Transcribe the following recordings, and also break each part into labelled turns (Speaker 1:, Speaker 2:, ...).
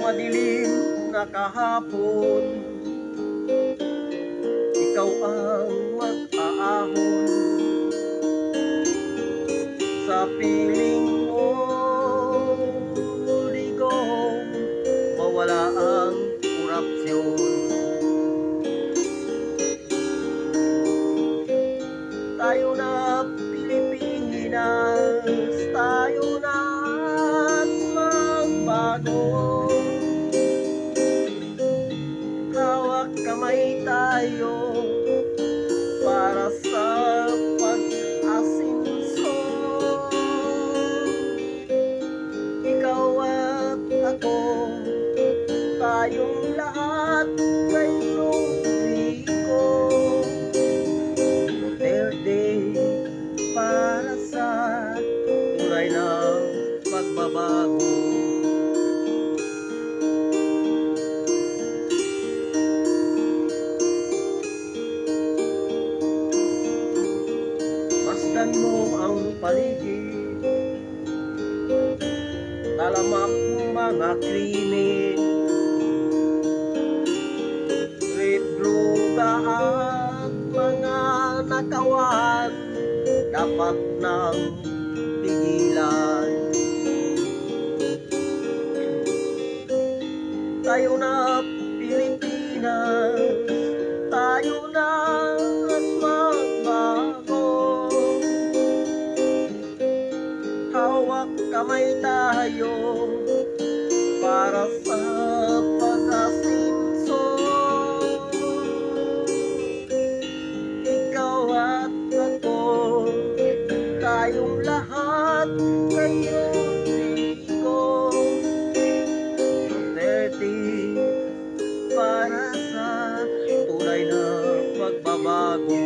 Speaker 1: madilim na kahapon, ikaw ang mag-aahon sa piling mo. Ligong mawala ang korupsyon. Tayo na Pilipinas, tayo na at magbago. Hawak kamay tayo para sa pag-asinso. Ikaw at ako, tayong lahat kay Rodrigo Duterte, para sa tunay na pagbabago. Masdan mo ang paligid, talamak mga krimen, droga at mga nakawan, dapat nang pigilan. Tayo na Pilipinas, tayo na at magbago. Hawak kamay tayo para sa pag-asinso. Ikaw at ako, tayong lahat kay Rodrigo Duterte, para sa tunay na pagbabago.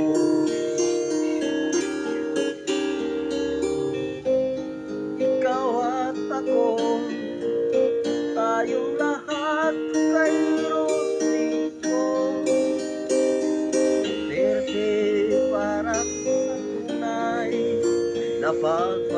Speaker 1: Ikaw at ako, tayong lahat kay Rodrigo Duterte, para sa tunay na pagbabago.